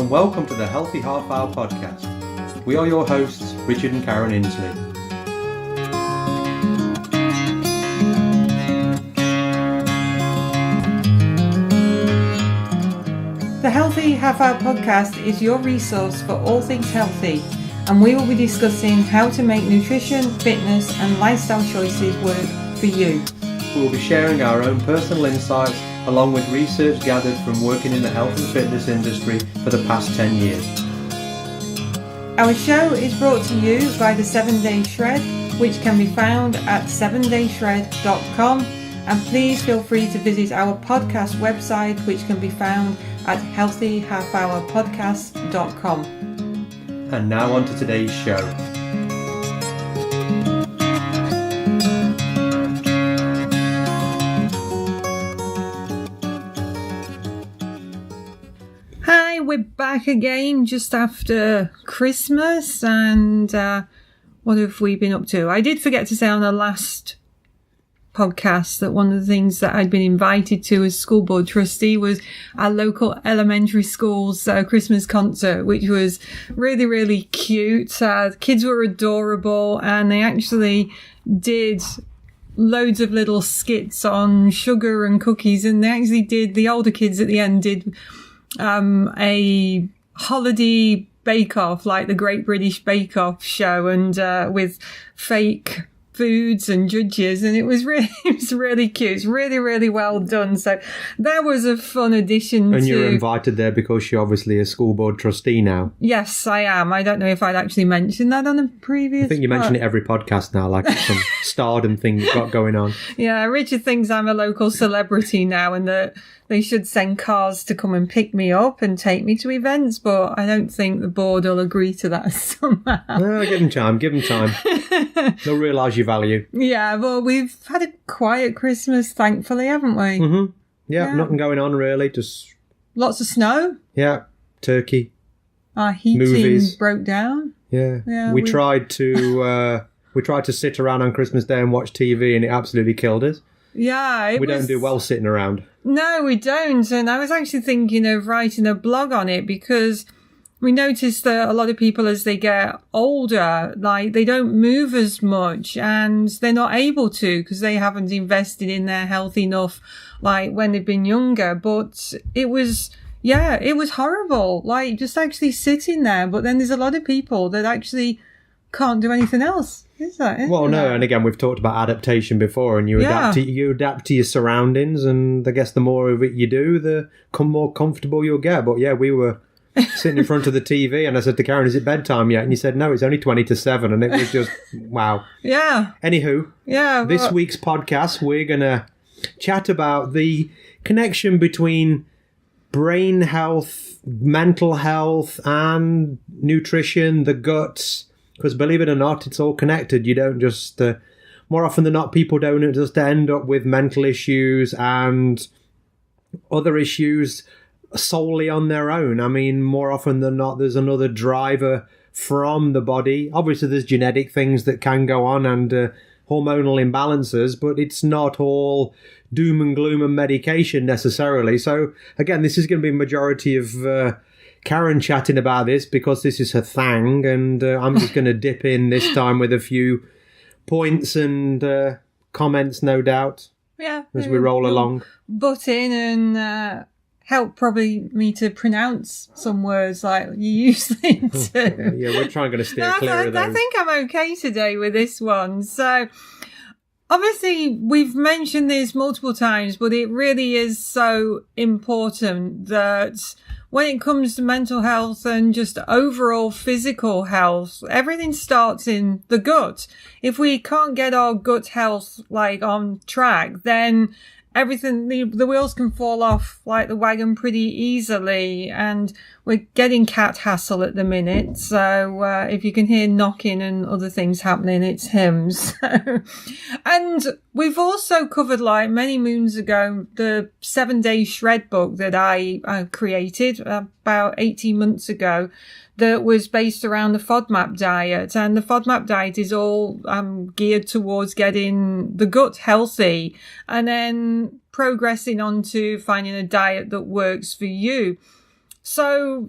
and welcome to the Healthy Half Hour podcast. We are your hosts, Richard and Karen Inslee. The Healthy Half Hour podcast is your resource for all things healthy, and we will be discussing how to make nutrition, fitness and lifestyle choices work for you. We will be sharing our own personal insights along with research gathered from working in the health and fitness industry for the past 10 years. Our show is brought to you by the 7 Day Shred, which can be found at 7dayshred.com, and please feel free to visit our podcast website, which can be found at healthyhalfhourpodcast.com. And now on to today's show. Hi, we're back again just after Christmas, and what have we been up to? I did forget to say on the last podcast that one of the things that I'd been invited to as school board trustee was our local elementary school's Christmas concert, which was really, really cute. The kids were adorable, and they actually did loads of little skits on sugar and cookies, and they actually did, the older kids at the end did a holiday bake-off, like the Great British Bake-Off show, and with fake foods and judges, and it was really cute. It's really, really well done. So that was a fun addition. And you were invited there because you're obviously a school board trustee now. Yes, I am. I don't know if I'd actually mentioned that on a previous. I think you mention it every podcast now, like some stardom thing you've got going on. Yeah, Richard thinks I'm a local celebrity now, and that they should send cars to come and pick me up and take me to events, but I don't think the board will agree to that somehow. No, give them time. They'll realise your value. Yeah, well, we've had a quiet Christmas, thankfully, haven't we? Mm-hmm. Yeah, nothing going on really, just... Lots of snow. Yeah, turkey. Our heating movies. Broke down. Yeah, we tried to sit around on Christmas Day and watch TV, and it absolutely killed us. Yeah, we don't do well sitting around. No, we don't. And I was actually thinking of writing a blog on it, because we noticed that a lot of people, as they get older, like, they don't move as much, and they're not able to because they haven't invested in their health enough, like when they've been younger. But it was horrible, like just actually sitting there. But then there's a lot of people that actually can't do anything else. Well, no, and again, we've talked about adaptation before, and you adapt to your surroundings, and I guess the more of it you do, the more comfortable you'll get. But yeah, we were sitting in front of the TV, and I said to Karen, "Is it bedtime yet?" And you said, "No, it's only 20 to 7," and it was just wow. Yeah. Anywho, this week's podcast, we're gonna chat about the connection between brain health, mental health, and nutrition, the guts. Because believe it or not, it's all connected. You don't just, more often than not, people don't just end up with mental issues and other issues solely on their own. I mean, more often than not, there's another driver from the body. Obviously, there's genetic things that can go on and hormonal imbalances, but it's not all doom and gloom and medication necessarily. So, again, this is going to be a majority of Karen chatting about this because this is her thing, and I'm just going to dip in this time with a few points and comments, no doubt, as we roll along. Butt in and help probably me to pronounce some words like you usually do. Yeah, we're going to steer clear of those. I think I'm okay today with this one. So, obviously, we've mentioned this multiple times, but it really is so important that when it comes to mental health and just overall physical health, everything starts in the gut. If we can't get our gut health on track, then everything, the wheels can fall off like the wagon pretty easily. And we're getting cat hassle at the minute. So if you can hear knocking and other things happening, it's him. And we've also covered, many moons ago, the 7 Day Shred book that I created about 18 months ago, that was based around the FODMAP diet. And the FODMAP diet is all geared towards getting the gut healthy and then progressing on to finding a diet that works for you. So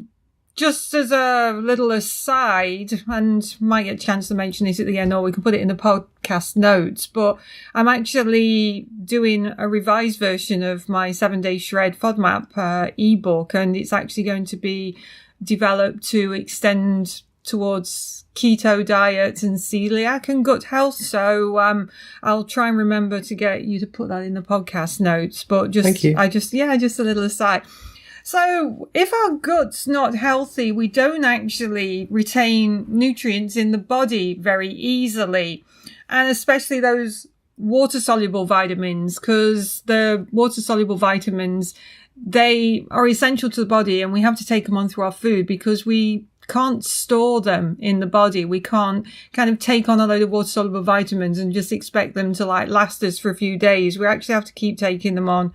just as a little aside, and might get a chance to mention this at the end, or we can put it in the podcast notes, but I'm actually doing a revised version of my 7-Day Shred FODMAP ebook, and it's actually going to be developed to extend towards keto diet and celiac and gut health. So I'll try and remember to get you to put that in the podcast notes. But Thank you. just a little aside. So if our gut's not healthy, we don't actually retain nutrients in the body very easily, and especially those water-soluble vitamins, because the water-soluble vitamins, they are essential to the body, and we have to take them on through our food because we can't store them in the body. We can't kind of take on a load of water-soluble vitamins and just expect them to like last us for a few days. We actually have to keep taking them on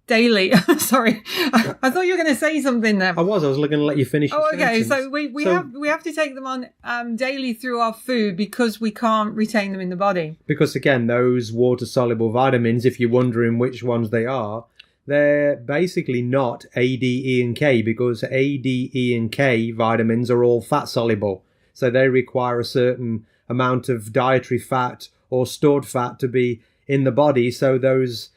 daily. Sorry, I thought you were going to say something there. I was looking to let you finish. Oh, okay. So we have to take them on daily through our food because we can't retain them in the body. Because again, those water soluble vitamins, if you're wondering which ones they are, they're basically not A, D, E, and K, because A, D, E, and K vitamins are all fat soluble. So they require a certain amount of dietary fat or stored fat to be in the body. So those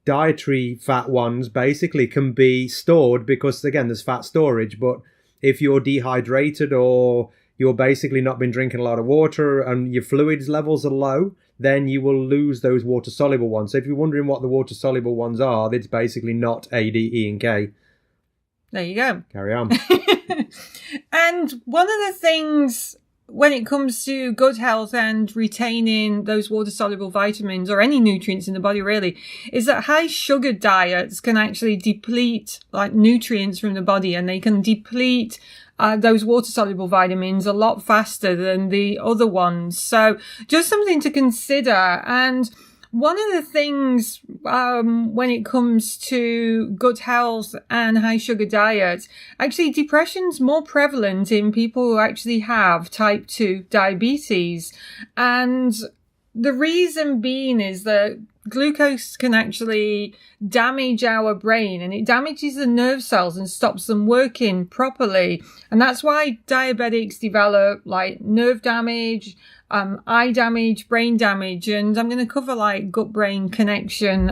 dietary fat ones basically can be stored because, again, there's fat storage. But if you're dehydrated or you're basically not been drinking a lot of water and your fluids levels are low, then you will lose those water-soluble ones. So if you're wondering what the water-soluble ones are, it's basically not A, D, E, and K. There you go. Carry on. And one of the things when it comes to gut health and retaining those water-soluble vitamins or any nutrients in the body really, is that high sugar diets can actually deplete like nutrients from the body, and they can deplete those water-soluble vitamins a lot faster than the other ones. So just something to consider. And one of the things when it comes to gut health and high sugar diet, actually depression's more prevalent in people who actually have type 2 diabetes. And the reason being is that glucose can actually damage our brain, and it damages the nerve cells and stops them working properly. And that's why diabetics develop like nerve damage, eye damage, brain damage. And I'm going to cover like gut-brain connection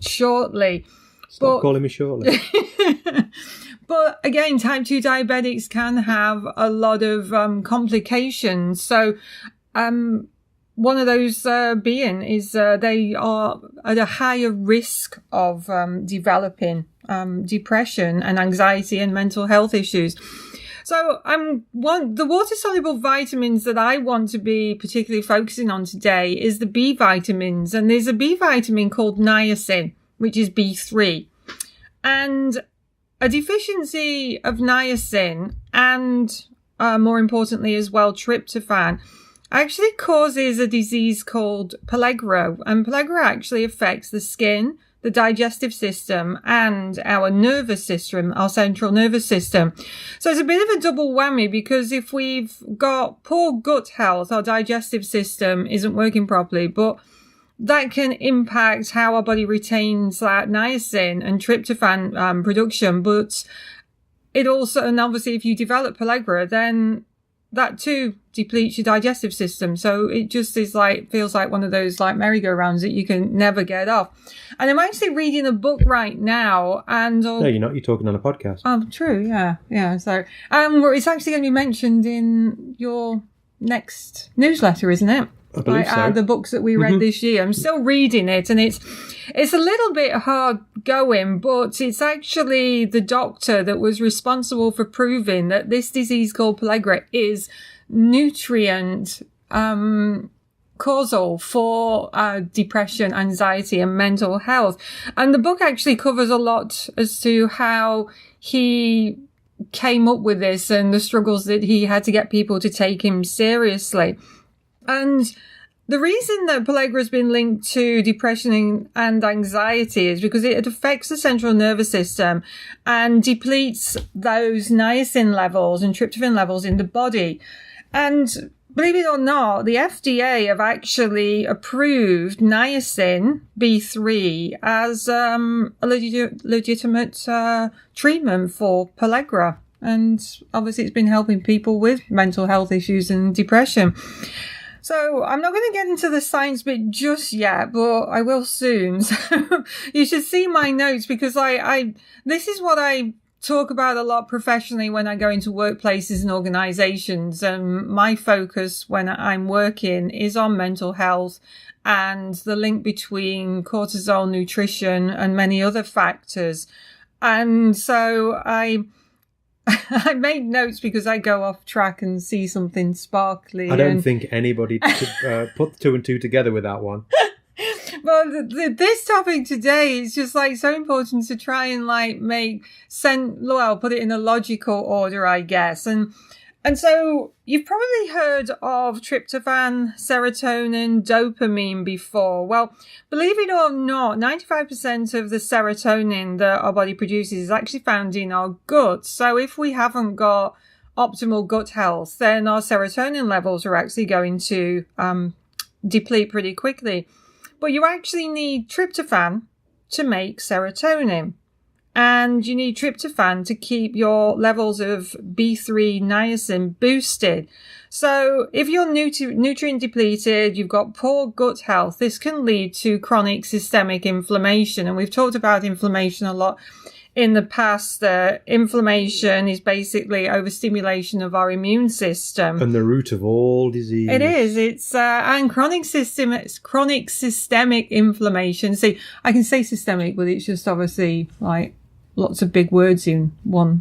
shortly. Stop calling me shortly. But again, type 2 diabetics can have a lot of complications. So one of those being is they are at a higher risk of developing depression and anxiety and mental health issues. So the water-soluble vitamins that I want to be particularly focusing on today is the B vitamins. And there's a B vitamin called niacin, which is B3. And a deficiency of niacin and, more importantly as well, tryptophan actually causes a disease called pellagra. And pellagra actually affects the skin, the digestive system, and our nervous system, our central nervous system. So it's a bit of a double whammy, because if we've got poor gut health, our digestive system isn't working properly, but that can impact how our body retains that niacin and tryptophan production. But it also, and obviously if you develop pellagra, then that too depletes your digestive system. So it just is like, feels like one of those like merry-go-rounds that you can never get off. And I'm actually reading a book right now, and no, you're not. You're talking on a podcast. Oh, true. Yeah. So it's actually going to be mentioned in your next newsletter, isn't it? I believe so. The books that we read this year. I'm still reading it, and it's a little bit hard going, but it's actually the doctor that was responsible for proving that this disease called pellagra is nutrient causal for depression, anxiety, and mental health. And the book actually covers a lot as to how he came up with this and the struggles that he had to get people to take him seriously. And the reason that pellagra has been linked to depression and anxiety is because it affects the central nervous system and depletes those niacin levels and tryptophan levels in the body. And believe it or not, the FDA have actually approved niacin B3 as a legitimate treatment for pellagra. And obviously it's been helping people with mental health issues and depression. So I'm not going to get into the science bit just yet, but I will soon. So you should see my notes, because this is what I talk about a lot professionally when I go into workplaces and organizations. And my focus when I'm working is on mental health and the link between cortisol, nutrition, and many other factors. And so I made notes because I go off track and see something sparkly. I don't think anybody could put two and two together with that one. Well, this topic today is just like so important to try and like make sense. Well, put it in a logical order, I guess. And so you've probably heard of tryptophan, serotonin, dopamine before. Well, believe it or not, 95% of the serotonin that our body produces is actually found in our gut. So if we haven't got optimal gut health, then our serotonin levels are actually going to deplete pretty quickly. But you actually need tryptophan to make serotonin. And you need tryptophan to keep your levels of B3 niacin boosted. So if you're nutrient depleted, you've got poor gut health, this can lead to chronic systemic inflammation. And we've talked about inflammation a lot in the past. Inflammation is basically overstimulation of our immune system. And the root of all disease. It is. It's and chronic systemic inflammation. See, I can say systemic, but it's just obviously like lots of big words in one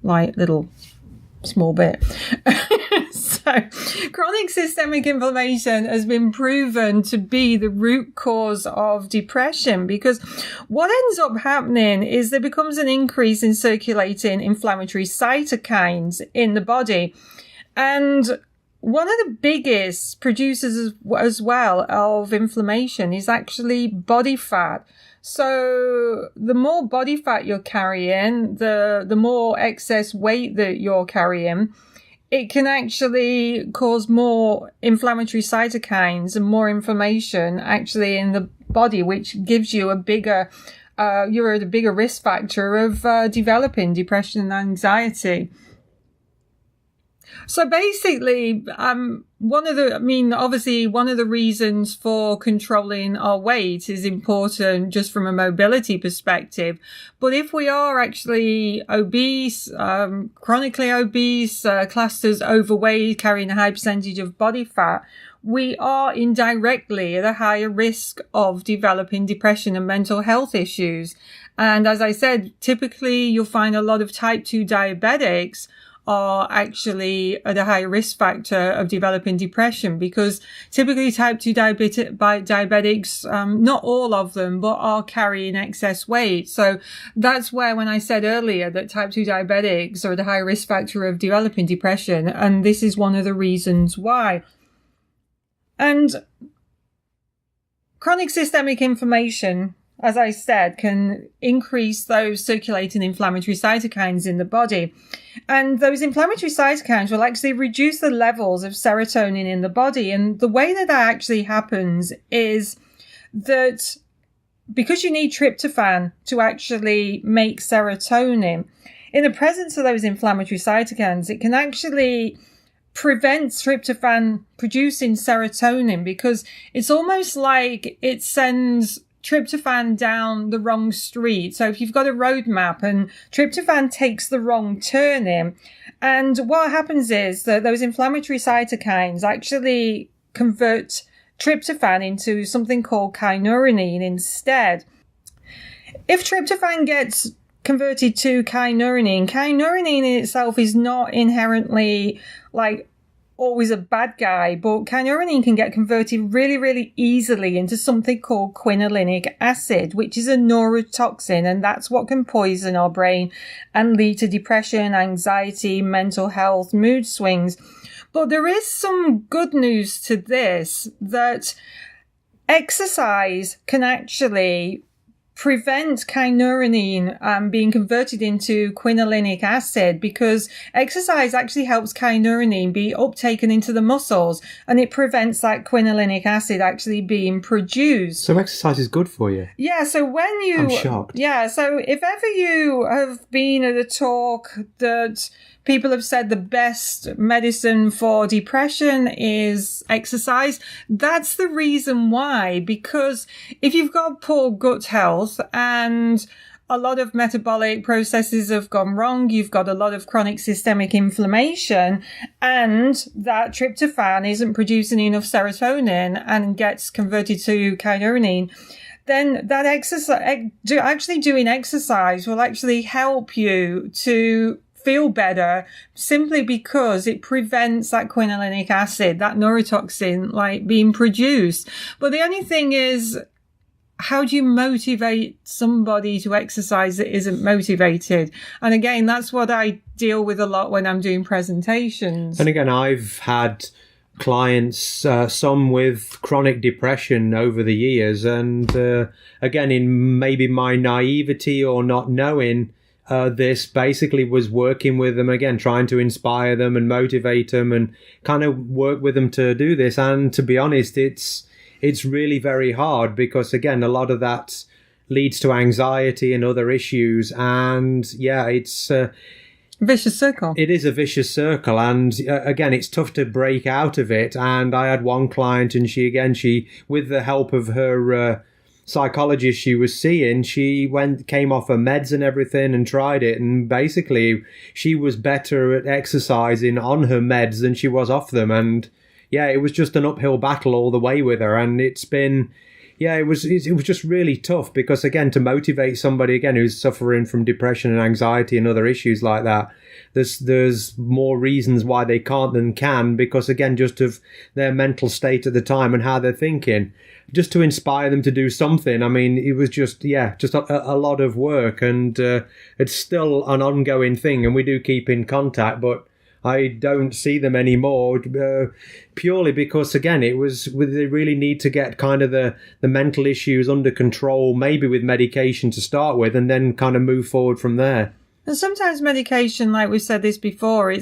like little small bit. So chronic systemic inflammation has been proven to be the root cause of depression, because what ends up happening is there becomes an increase in circulating inflammatory cytokines in the body. And one of the biggest producers as well of inflammation is actually body fat. So the more body fat you're carrying, the more excess weight that you're carrying, it can actually cause more inflammatory cytokines and more inflammation actually in the body, which gives you you're at a bigger risk factor of developing depression and anxiety. So basically, one of the reasons for controlling our weight is important just from a mobility perspective. But if we are actually obese, chronically obese, classed as overweight, carrying a high percentage of body fat, we are indirectly at a higher risk of developing depression and mental health issues. And as I said, typically you'll find a lot of type 2 diabetics are actually at a higher risk factor of developing depression, because typically type 2 diabetics, not all of them, but are carrying excess weight. So that's where, when I said earlier that type 2 diabetics are at a higher risk factor of developing depression, and this is one of the reasons why. And chronic systemic inflammation, as I said, can increase those circulating inflammatory cytokines in the body. And those inflammatory cytokines will actually reduce the levels of serotonin in the body. And the way that actually happens is that because you need tryptophan to actually make serotonin, in the presence of those inflammatory cytokines, it can actually prevent tryptophan producing serotonin, because it's almost like it sends tryptophan down the wrong street. So if you've got a road map and tryptophan takes the wrong turning, and what happens is that those inflammatory cytokines actually convert tryptophan into something called kynurenine instead. If tryptophan gets converted to kynurenine in itself is not inherently like always a bad guy, but kynurenine can get converted really, really easily into something called quinolinic acid, which is a neurotoxin, and that's what can poison our brain and lead to depression, anxiety, mental health, mood swings. But there is some good news to this, that exercise can actually prevent kynurenine being converted into quinolinic acid, because exercise actually helps kynurenine be uptaken into the muscles, and it prevents that quinolinic acid actually being produced. So exercise is good for you? Yeah, so when you... I'm shocked. Yeah, so if ever you have been at a talk that people have said the best medicine for depression is exercise, that's the reason why. Because if you've got poor gut health and a lot of metabolic processes have gone wrong, you've got a lot of chronic systemic inflammation, and that tryptophan isn't producing enough serotonin and gets converted to kynurenine, then that exercise, actually doing exercise will actually help you to feel better, simply because it prevents that quinolinic acid, that neurotoxin, like being produced. But the only thing is, how do you motivate somebody to exercise that isn't motivated? And again, that's what I deal with a lot when I'm doing presentations. And again, I've had clients, some with chronic depression over the years. And again, in maybe my naivety or not knowing, this basically was working with them again, trying to inspire them and motivate them and kind of work with them to do this. And to be honest, it's really very hard, because again, a lot of that leads to anxiety and other issues. And yeah, it's vicious circle. It is a vicious circle. And again, it's tough to break out of it. And I had one client, and she, with the help of her psychologist she was seeing, she came off her meds and everything and tried it, and basically she was better at exercising on her meds than she was off them. And yeah, it was just an uphill battle all the way with her. And it's been, yeah, it was just really tough, because again, to motivate somebody again who's suffering from depression and anxiety and other issues like that, there's more reasons why they can't than can, because again, just of their mental state at the time and how they're thinking, just to inspire them to do something. I mean, it was just a lot of work, and it's still an ongoing thing, and we do keep in contact, but I don't see them anymore, purely because, again, they really need to get kind of the mental issues under control, maybe with medication to start with, and then kind of move forward from there. And sometimes medication, like we've said this before,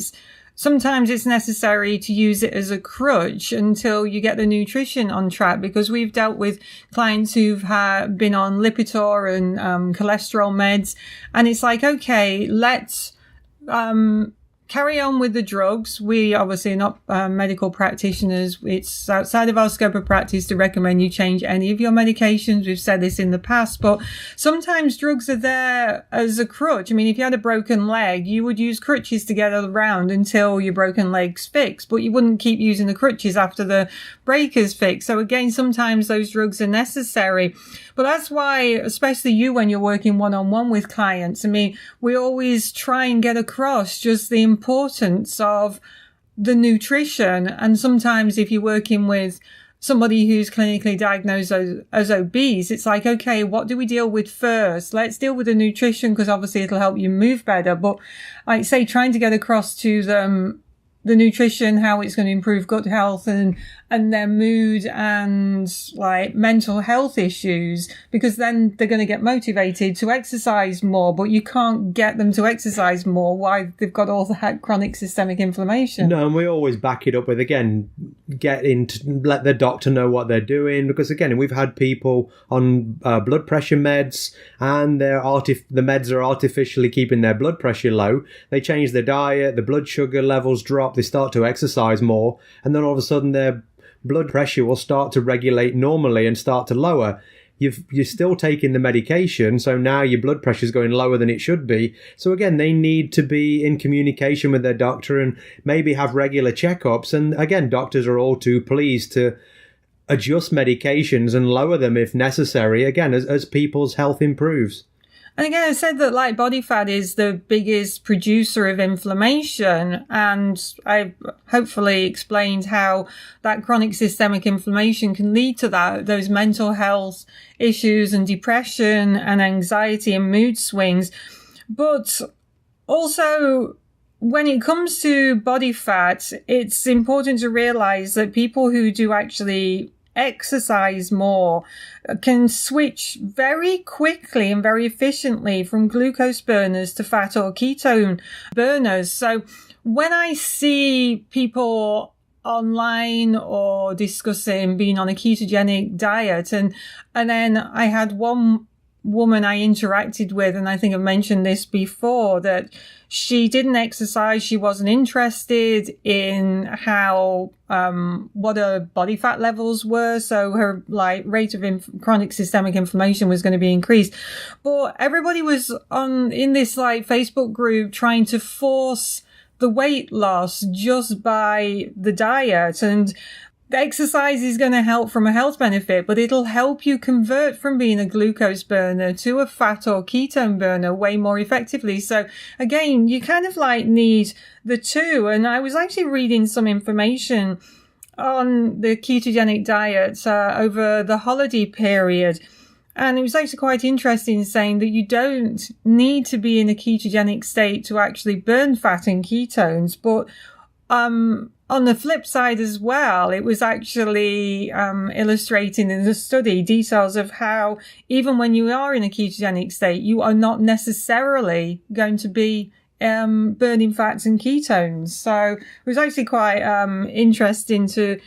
sometimes it's necessary to use it as a crutch until you get the nutrition on track, because we've dealt with clients who've been on Lipitor and cholesterol meds, and it's like, okay, let's carry on with the drugs. We obviously are not medical practitioners. It's outside of our scope of practice to recommend you change any of your medications. We've said this in the past, but sometimes drugs are there as a crutch. I mean, if you had a broken leg, you would use crutches to get around until your broken leg's fixed, but you wouldn't keep using the crutches after the break is fixed. So again, sometimes those drugs are necessary. But that's why, especially you, when you're working one-on-one with clients, I mean, we always try and get across just the importance of the nutrition. And sometimes if you're working with somebody who's clinically diagnosed as obese, it's like, okay, what do we deal with first? Let's deal with the nutrition, because obviously it'll help you move better. But like say, trying to get across to them the nutrition, how it's going to improve gut health and their mood and like mental health issues, because then they're going to get motivated to exercise more, but you can't get them to exercise more while they've got all that chronic systemic inflammation. No, and we always back it up with, again, let the doctor know what they're doing, because again, we've had people on blood pressure meds, and the meds are artificially keeping their blood pressure low. They change their diet, the blood sugar levels drop, they start to exercise more, and then all of a sudden their blood pressure will start to regulate normally and start to lower. You're still taking the medication, so now your blood pressure is going lower than it should be. So again, they need to be in communication with their doctor and maybe have regular checkups. And again, doctors are all too pleased to adjust medications and lower them if necessary, again, as people's health improves. And again, I said that like body fat is the biggest producer of inflammation, and I hopefully explained how that chronic systemic inflammation can lead to those mental health issues and depression and anxiety and mood swings. But also, when it comes to body fat, it's important to realize that people who do actually exercise more can switch very quickly and very efficiently from glucose burners to fat or ketone burners. So when I see people online or discussing being on a ketogenic diet, and then I had one woman I interacted with, and I think I've mentioned this before, that she didn't exercise. She wasn't interested in how what her body fat levels were, so her rate of chronic systemic inflammation was going to be increased. But everybody was in this Facebook group trying to force the weight loss just by the diet, and the exercise is going to help from a health benefit, but it'll help you convert from being a glucose burner to a fat or ketone burner way more effectively. So again, you kind of need the two. And I was actually reading some information on the ketogenic diet over the holiday period. And it was actually quite interesting, saying that you don't need to be in a ketogenic state to actually burn fat and ketones. But on the flip side as well, it was actually illustrating in the study details of how even when you are in a ketogenic state, you are not necessarily going to be burning fats and ketones. So it was actually quite interesting to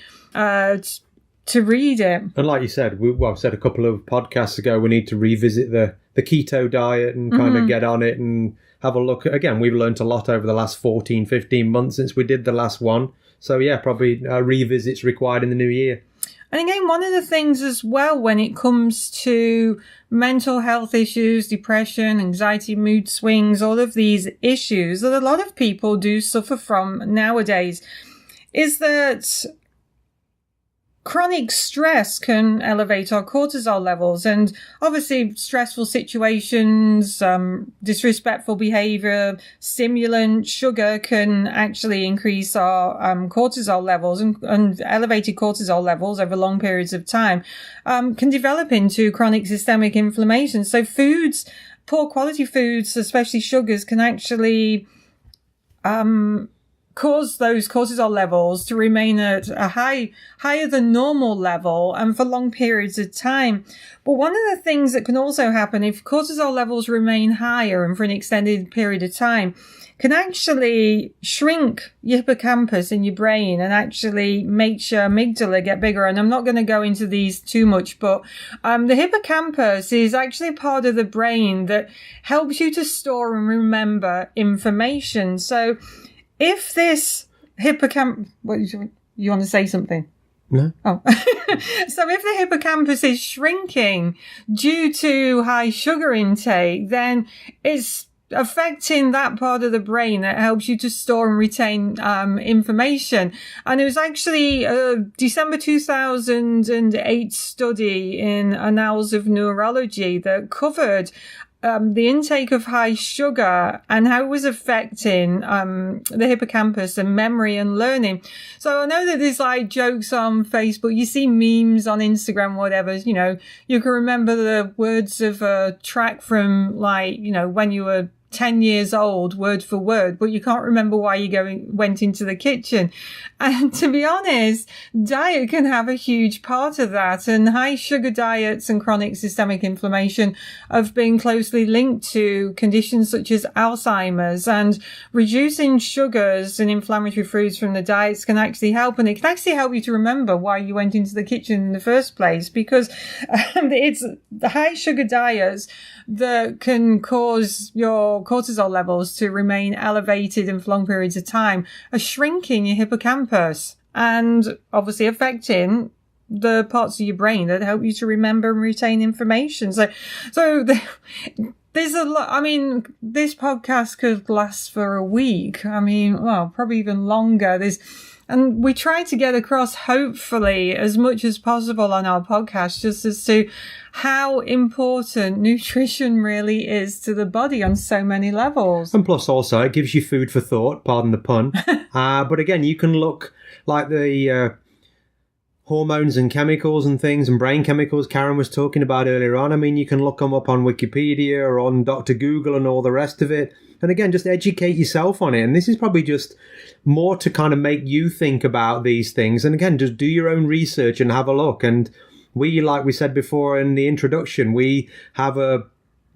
read it. And like you said, I said a couple of podcasts ago, we need to revisit the keto diet and kind of get on it and have a look. Again, we've learned a lot over the last 14, 15 months since we did the last one. So yeah, probably revisits required in the new year. And again, one of the things as well when it comes to mental health issues, depression, anxiety, mood swings, all of these issues that a lot of people do suffer from nowadays, is that chronic stress can elevate our cortisol levels, and obviously stressful situations, disrespectful behavior, stimulant, sugar can actually increase our cortisol levels, and elevated cortisol levels over long periods of time can develop into chronic systemic inflammation. So poor quality foods, especially sugars, can actually cause those cortisol levels to remain at a higher than normal level and for long periods of time. But one of the things that can also happen if cortisol levels remain higher and for an extended period of time can actually shrink your hippocampus in your brain and actually make your amygdala get bigger. And I'm not going to go into these too much, but the hippocampus is actually part of the brain that helps you to store and remember information. So if this hippocampus, you want to say something? No. Oh. So if the hippocampus is shrinking due to high sugar intake, then it's affecting that part of the brain that helps you to store and retain information. And it was actually a December 2008 study in Annals of Neurology that covered the intake of high sugar and how it was affecting the hippocampus and memory and learning. So I know that there's jokes on Facebook, you see memes on Instagram, whatever, you can remember the words of a track from when you were 10 years old, word for word, but you can't remember why you went into the kitchen. And to be honest, diet can have a huge part of that. And high sugar diets and chronic systemic inflammation have been closely linked to conditions such as Alzheimer's, and reducing sugars and inflammatory foods from the diets can actually help. And it can actually help you to remember why you went into the kitchen in the first place, because it's the high sugar diets that can cause your cortisol levels to remain elevated and for long periods of time, are shrinking your hippocampus and obviously affecting the parts of your brain that help you to remember and retain information. So there's a lot. I mean, this podcast could last for a week. I mean, well, probably even longer. And we try to get across, hopefully, as much as possible on our podcast, just as to how important nutrition really is to the body on so many levels. And plus also, it gives you food for thought, pardon the pun. But again, you can look like the hormones and chemicals and things and brain chemicals Karen was talking about earlier on. I mean, you can look them up on Wikipedia or on Dr. Google and all the rest of it. And again, just educate yourself on it. And this is probably just more to kind of make you think about these things. And again, just do your own research and have a look. And we, like we said before in the introduction, we have a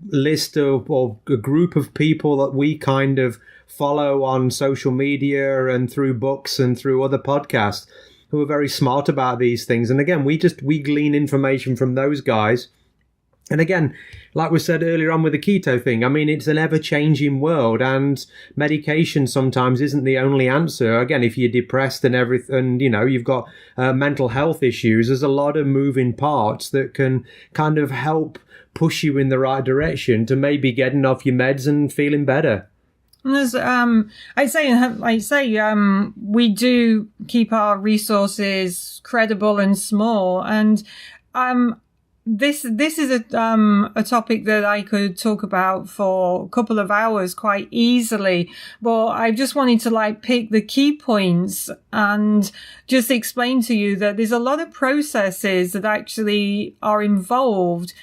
list of, or a group of people that we kind of follow on social media and through books and through other podcasts who are very smart about these things. And again, we glean information from those guys. And again, like we said earlier on with the keto thing, I mean, it's an ever-changing world, and medication sometimes isn't the only answer. Again, if you're depressed and everything, you know, you've got mental health issues, there's a lot of moving parts that can kind of help push you in the right direction to maybe getting off your meds and feeling better. As I say, we do keep our resources credible and small, and this is a topic that I could talk about for a couple of hours quite easily, but I just wanted to pick the key points and just explain to you that there's a lot of processes that actually are involved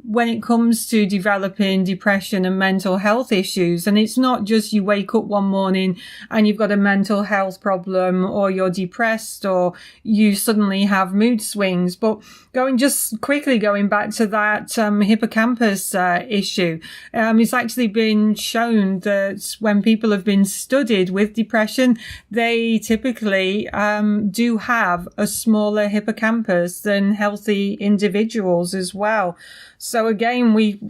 when it comes to developing depression and mental health issues. And it's not just you wake up one morning and you've got a mental health problem, or you're depressed, or you suddenly have mood swings. But going back to that hippocampus issue, it's actually been shown that when people have been studied with depression, they typically do have a smaller hippocampus than healthy individuals as well. So again, we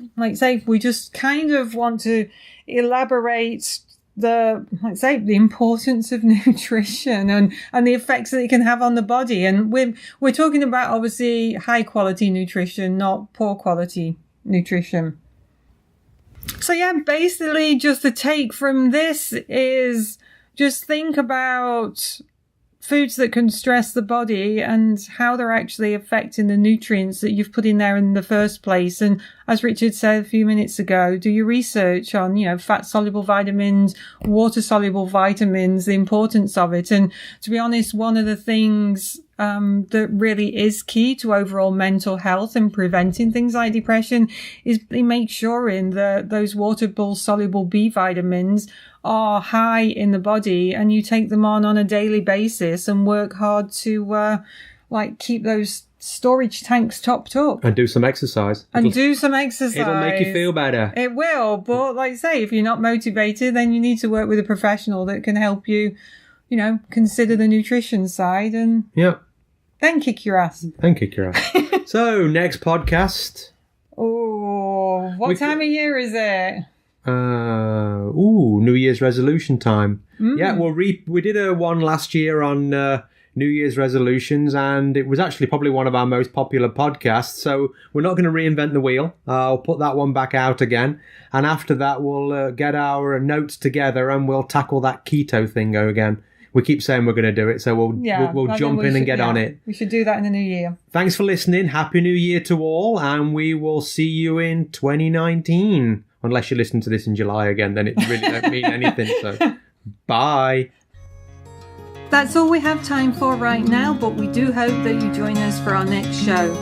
just kind of want to elaborate the importance of nutrition and the effects that it can have on the body. And we're talking about obviously high quality nutrition, not poor quality nutrition. So yeah, basically just the take from this is just think about foods that can stress the body and how they're actually affecting the nutrients that you've put in there in the first place. And as Richard said a few minutes ago, do your research on, fat-soluble vitamins, water-soluble vitamins, the importance of it. And to be honest, one of the things that really is key to overall mental health and preventing things like depression is make sure those water-soluble B vitamins are high in the body, and you take them on a daily basis and work hard to keep those storage tanks topped up. And do some exercise. It'll make you feel better. It will, but like I say, if you're not motivated, then you need to work with a professional that can help you, consider the nutrition side and then kick your ass. So, next podcast. Oh, what time of year is it? New Year's resolution time. Yeah, well, we did a one last year on New Year's resolutions, and it was actually probably one of our most popular podcasts, so we're not going to reinvent the wheel. I'll put that one back out again, and after that we'll get our notes together and we'll tackle that keto thing again. We keep saying we're going to do it, so we'll jump in and get on it. We should do that in the new year. Thanks for listening. Happy New Year to all, and we will see you in 2019. Unless you listen to this in July again, then it really don't mean anything. So, bye. That's all we have time for right now, but we do hope that you join us for our next show.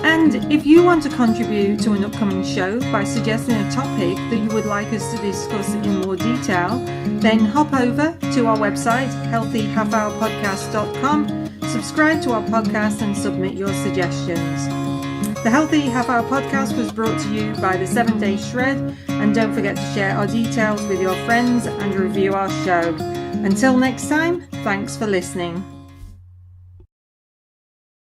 And if you want to contribute to an upcoming show by suggesting a topic that you would like us to discuss in more detail, then hop over to our website, healthyhalfhourpodcast.com, subscribe to our podcast and submit your suggestions. The Healthy Half Hour Podcast was brought to you by the 7 Day Shred, and don't forget to share our details with your friends and review our show. Until next time, thanks for listening.